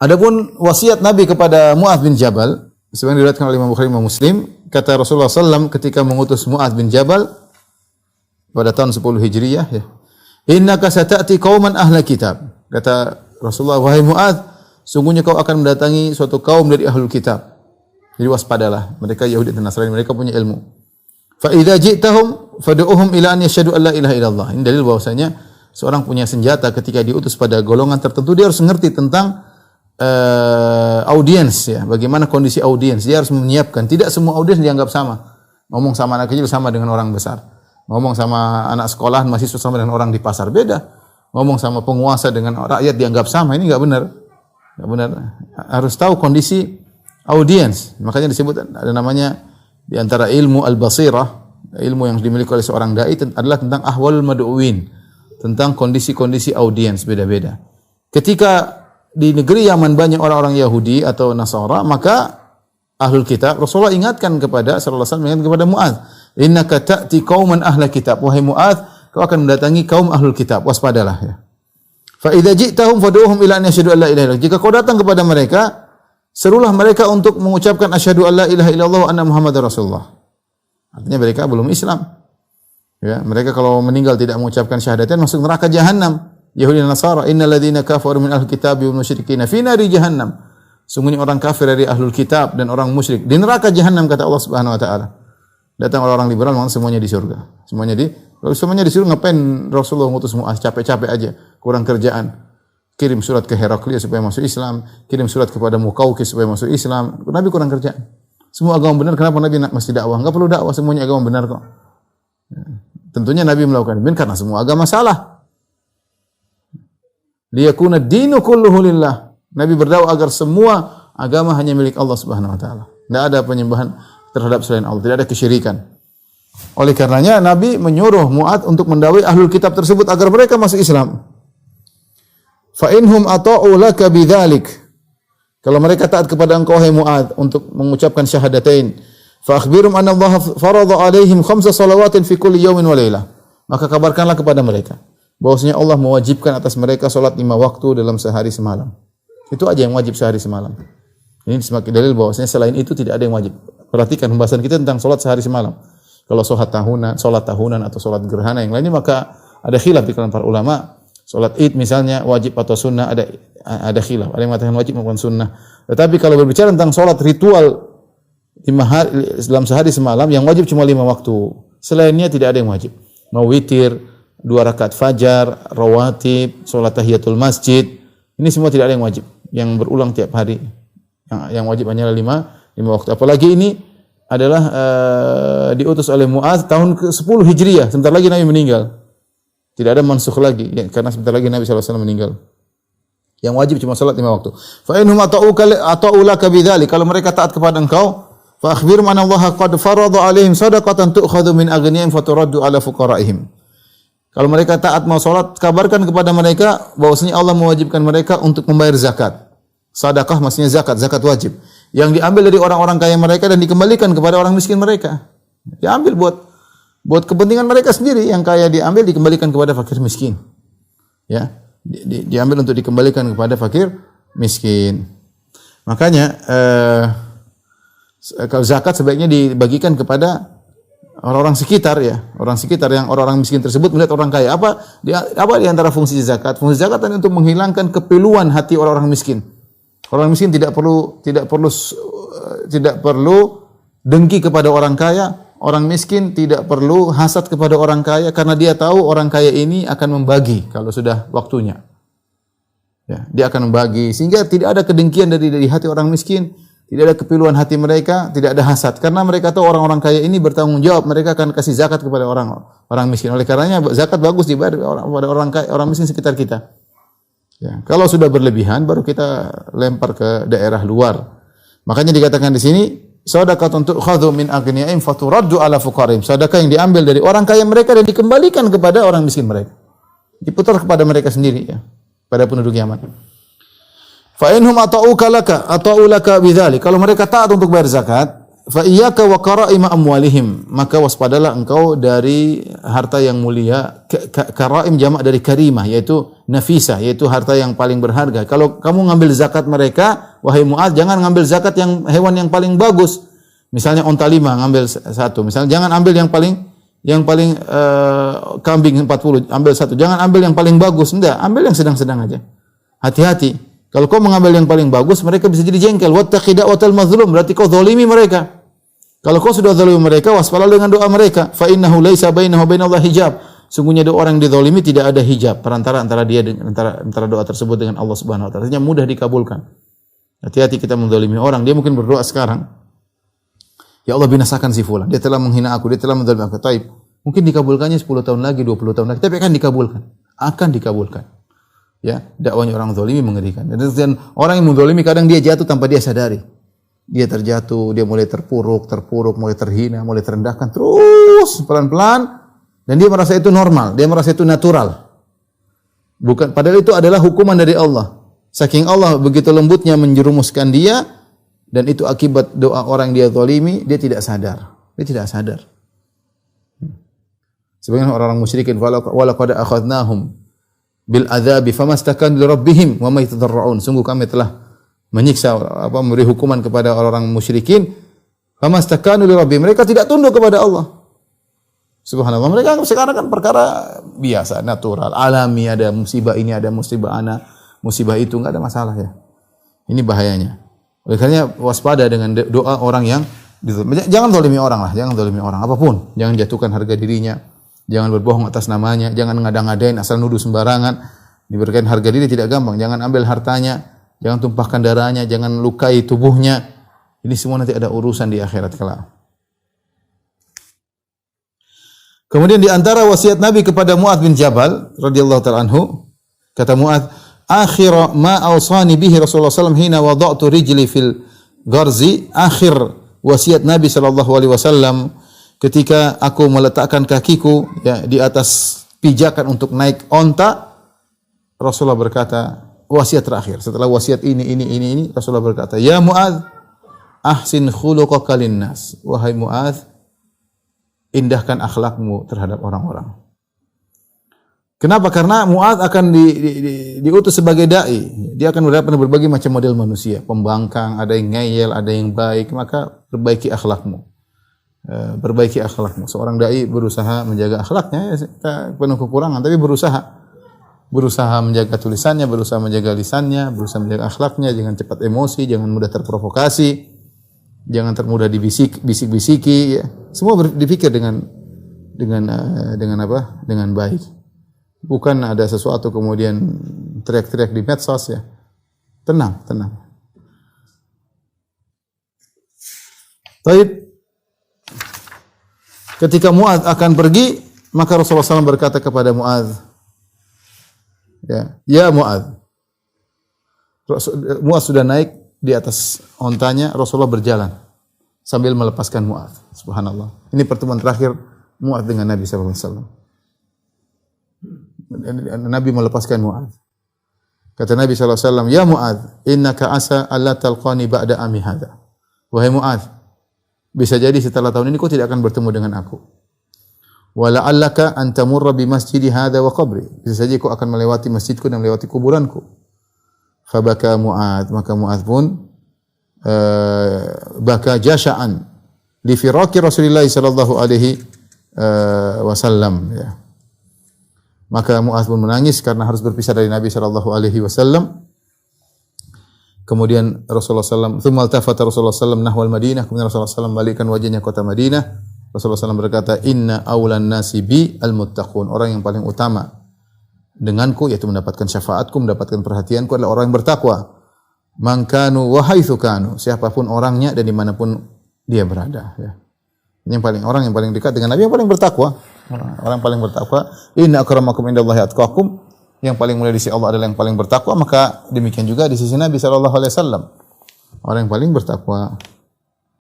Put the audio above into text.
Adapun wasiat Nabi kepada Mu'adz bin Jabal, sebagaimana diriwayatkan oleh Imam Bukhari dan Muslim, kata Rasulullah SAW ketika mengutus Mu'adz bin Jabal pada tahun 10 Hijriyah, ya. Innaka sata'ti qauman ahla kitab. Kata Rasulullah, wahai Mu'adz, sungguhnya kau akan mendatangi suatu kaum dari ahlul kitab. Jadi waspadalah, mereka Yahudi dan Nasrani, mereka punya ilmu. Fa idza ji'tahum fad'uhum ila an yashhadu an la ilaha illallah. Ini dalil bahwasanya seorang punya senjata ketika diutus pada golongan tertentu, dia harus mengerti tentang audiens, ya, bagaimana kondisi audiens. Dia harus menyiapkan. Tidak semua audiens dianggap sama. Ngomong sama anak kecil sama dengan orang besar. Ngomong sama anak sekolah, mahasiswa sama dengan orang di pasar, beda. Ngomong sama penguasa dengan rakyat dianggap sama. Ini enggak benar. Enggak benar. Harus tahu kondisi audiens. Makanya disebut ada namanya di antara ilmu al-basirah, ilmu yang dimiliki oleh seorang dai adalah tentang ahwal mad'uin, tentang kondisi-kondisi audiens beda-beda. Ketika di negeri Yaman banyak orang-orang Yahudi atau Nasara, maka ahlul kitab, Rasulullah ingatkan kepada sallallahu alaihi wasallam, ingatkan kepada Mu'adz, innaka ta'ti qauman ahla kitab, wahai Mu'adz, kau akan mendatangi kaum ahlul kitab, waspadalah, ya. Fa idza ji'tahum fad'uhum ila an yashhadu an la ilaha illallah. Jika kau datang kepada mereka, serulah mereka untuk mengucapkan asyhadu an la ilaha illallah wa anna muhammadar rasulullah. Artinya mereka belum Islam. Ya, mereka kalau meninggal tidak mengucapkan syahadatain masuk neraka jahanam. Yahudi dan Nasara, innal ladzina kafaru min ahlil kitab wal musyrikin fi nari jahannam. Sungguhnya orang kafir dari ahlul kitab dan orang musyrik di neraka jahanam, kata Allah Subhanahu wa taala. Datang orang liberal memang semuanya di surga. Kalau semuanya di surga, ngapain Rasulullah ngutus Mu'adz? Capek-capek aja, kurang kerjaan. Kirim surat ke Heraklius supaya masuk Islam, kirim surat kepada Muqawqis supaya masuk Islam. Nabi kurang kerjaan. Semua agama benar, kenapa Nabi mesti dakwah? Enggak perlu dakwah, semuanya agama benar kok. Ya. Tentunya Nabi melakukan ini karena semua agama salah. Liyakuna dinu kulluhu lillah. Nabi berdakwah agar semua agama hanya milik Allah Subhanahu wa taala. Tidak ada penyembahan terhadap selain Allah, tidak ada kesyirikan. Oleh karenanya Nabi menyuruh Mu'adz untuk mendakwai ahlul kitab tersebut agar mereka masuk Islam. Fa inhum ata'u laka bidzalik. Kalau mereka taat kepada engkau wahai Mu'adz untuk mengucapkan syahadatain, fa akhbirum anna Allah farada alaihim khamsa salawatin fi kulli yawmin wa lailah. Maka kabarkanlah kepada mereka bahwasanya Allah mewajibkan atas mereka salat 5 waktu dalam sehari semalam. Itu aja yang wajib sehari semalam. Ini semakin dalil bahwasanya selain itu tidak ada yang wajib. Perhatikan pembahasan kita tentang salat sehari semalam. Kalau salat tahunan atau salat gerhana yang lainnya, maka ada khilaf di kalangan para ulama. Salat Id misalnya wajib atau sunnah, ada khilaf. Ada yang mengatakan wajib maupun sunnah. Tetapi kalau berbicara tentang salat ritual dalam sehari semalam, yang wajib cuma 5 waktu. Selainnya tidak ada yang wajib. Mau witir, 2 rakaat fajar, rawatib, salat tahiyatul masjid, ini semua tidak ada yang wajib, yang berulang tiap hari. Yang wajib hanyalah 5 waktu. Apalagi ini adalah diutus oleh Mu'adz tahun ke-10 Hijriyah, sebentar lagi Nabi meninggal. Tidak ada mansukh lagi, ya, karena sebentar lagi Nabi SAW meninggal. Yang wajib cuma salat 5 waktu. Fa inhum ata'u laka bidzalik. Kalau mereka taat kepada engkau, fa akhbir man Allah qad farada alaihim shadaqatan tu'khadhu min aghniyahim faturaddu ala fuqaraihim. Kalau mereka taat mau salat, kabarkan kepada mereka bahwasanya Allah mewajibkan mereka untuk membayar zakat. Sedekah maksudnya zakat wajib. Yang diambil dari orang-orang kaya mereka dan dikembalikan kepada orang miskin mereka. Diambil buat kepentingan mereka sendiri, yang kaya diambil dikembalikan kepada fakir miskin. Ya, diambil untuk dikembalikan kepada fakir miskin. Makanya kalau zakat sebaiknya dibagikan kepada orang-orang sekitar, ya. Orang-orang miskin tersebut melihat orang kaya. Apa di antara fungsi zakat? Fungsi zakat adalah untuk menghilangkan kepiluan hati orang-orang miskin. Orang miskin tidak perlu dengki kepada orang kaya. Orang miskin tidak perlu hasad kepada orang kaya karena dia tahu orang kaya ini akan membagi kalau sudah waktunya. Ya, dia akan membagi sehingga tidak ada kedengkian dari hati orang miskin, tidak ada kepiluan hati mereka, tidak ada hasad karena mereka tahu orang-orang kaya ini bertanggung jawab, mereka akan kasih zakat kepada orang miskin. Oleh karenanya zakat bagus dibayar kepada orang miskin sekitar kita. Ya, kalau sudah berlebihan baru kita lempar ke daerah luar. Makanya dikatakan di sini shadaqatun tu'khadhu min aghniyahim faturaddu ala fuqarihim. Sedekah yang diambil dari orang kaya mereka dan dikembalikan kepada orang miskin mereka. Diputar kepada mereka sendiri, ya, pada penduduk Yaman. Fa inhum ata'u laka bidzalik. Kalau mereka taat untuk bayar zakat, fa iyyaka wa qara'ima amwalihim, maka waspadalah engkau dari harta yang mulia. Karaim jamak dari karimah, yaitu nafisah, yaitu harta yang paling berharga. Kalau kamu ngambil zakat mereka, wahai Mu'adz, jangan ngambil zakat yang hewan yang paling bagus. Misalnya onta 5 ngambil satu. Misalnya jangan ambil yang paling kambing 40, ambil satu. Jangan ambil yang paling bagus, enggak, ambil yang sedang-sedang aja. Hati-hati. Kalau kau mengambil yang paling bagus, mereka bisa jadi jengkel. Wattaqi da'watal mazlum, berarti kau zalimi mereka. Kalau kau sudah zalimi mereka, waspadalah dengan doa mereka. Fa innahu laisa bainahu wa bainallahi hijab. Sungguhnya doa orang yang dizalimi tidak ada hijab perantara antara dia dengan antara doa tersebut dengan Allah Subhanahu wa taala. Artinya mudah dikabulkan. Hati-hati kita menzalimi orang. Dia mungkin berdoa sekarang, ya Allah binasakan si fulan. Dia telah menghina aku, dia telah menzalimi aku. Taib. Mungkin dikabulkannya 10 tahun lagi, 20 tahun lagi, tapi akan dikabulkan. Akan dikabulkan. Ya, dakwanya orang zalimi mengerikan. Dan orang yang menzalimi kadang dia jatuh tanpa dia sadari. Dia terjatuh, dia mulai terpuruk, mulai terhina, mulai terendahkan terus pelan-pelan, dan dia merasa itu normal, dia merasa itu natural. Bukan, padahal itu adalah hukuman dari Allah. Saking Allah begitu lembutnya menjerumuskan dia, dan itu akibat doa orang dia zalimi, dia tidak sadar. Dia tidak sadar. Sebagian orang-orang musyrikin, walaqad akhadnahum bil adzabi famastakanu li rabbihim wa ma yatadarrun. Sungguh kami telah menyiksa, memberi hukuman kepada orang-orang musyrikin, famastakanu li rabbihim, mereka tidak tunduk kepada Allah. Subhanallah, mereka sekarang kan perkara biasa, natural, alami, ada musibah ini, ada musibah musibah itu, enggak ada masalah ya. Ini bahayanya. Oleh karenanya waspada dengan doa orang yang jangan zalimi orang lah, jangan zalimi orang apapun, jangan jatuhkan harga dirinya. Jangan berbohong atas namanya, jangan ngada-ngadain asal nuduh sembarangan. Diberikan harga diri tidak gampang, jangan ambil hartanya, jangan tumpahkan darahnya, jangan lukai tubuhnya. Ini semua nanti ada urusan di akhirat kelak. Kemudian di antara wasiat Nabi kepada Mu'adz bin Jabal radhiyallahu ta'ala anhu, kata Mu'adz, "Akhir ma awsani bihi Rasulullah sallallahu alaihi wasallam hina wada'tu rijli fil gharzi." Akhir wasiat Nabi sallallahu alaihi wasallam ketika aku meletakkan kakiku ya di atas pijakan untuk naik onta, Rasulullah berkata, wasiat terakhir setelah wasiat ini Rasulullah berkata, "Ya Mu'adz, ahsin khuluqaka linnas." Wahai Mu'adz, indahkan akhlakmu terhadap orang-orang. Kenapa? Karena Mu'adz akan diutus sebagai dai. Dia akan berhadapan berbagai macam model manusia, pembangkang, ada yang ngeyel, ada yang baik, maka perbaiki akhlakmu. Perbaiki akhlakmu. Seorang dai berusaha menjaga akhlaknya, ya, penuh kekurangan, tapi berusaha menjaga tulisannya, berusaha menjaga lisannya, berusaha menjaga akhlaknya, jangan cepat emosi, jangan mudah terprovokasi, jangan termudah dibisik-bisiki, ya. Semua dipikir dengan apa? Dengan baik. Bukan ada sesuatu kemudian teriak-teriak di medsos, ya. Tenang. Baik. Ketika Mu'adz akan pergi, maka Rasulullah SAW berkata kepada Mu'adz, ya Mu'adz. Mu'adz sudah naik di atas ontanya, Rasulullah berjalan sambil melepaskan Mu'adz. Subhanallah. Ini pertemuan terakhir Mu'adz dengan Nabi SAW. Nabi melepaskan Mu'adz. Kata Nabi SAW, "Ya Mu'adz, innaka asa alla talqani ba'da ami hadha." Wahai Mu'adz, bisa jadi setelah tahun ini kau tidak akan bertemu dengan aku. Wa la'allaka an tamurra bi masjidi hadha wa qabri. Bisa saja kau akan melewati masjidku dan melewati kuburanku. Fabaka Mu'adz, maka Mu'adz pun baka jasha'an li firaqi Rasulillah sallallahu alaihi wasallam, ya. Maka Mu'adz pun menangis karena harus berpisah dari Nabi sallallahu alaihi wasallam. Kemudian Rasulullah SAW, thumma altafata Rasulullah SAW nahwal Madinah, kemudian Rasulullah SAW balikkan wajahnya kota Madinah. Rasulullah SAW berkata, "Inna awlan nasi bi al-muttaqun." Orang yang paling utama denganku, yaitu mendapatkan syafaatku, mendapatkan perhatianku, adalah orang yang bertakwa. Man kanu wa haitsu kanu, siapapun orangnya dan dimanapun dia berada, ya. Orang yang paling dekat dengan Nabi yang paling bertakwa. Orang yang paling bertakwa, "Inna akramakum indallahi atqakum." Yang paling mulia di sisi Allah adalah yang paling bertakwa, maka demikian juga di sisi Nabi sallallahu alaihi wasallam, orang yang paling bertakwa.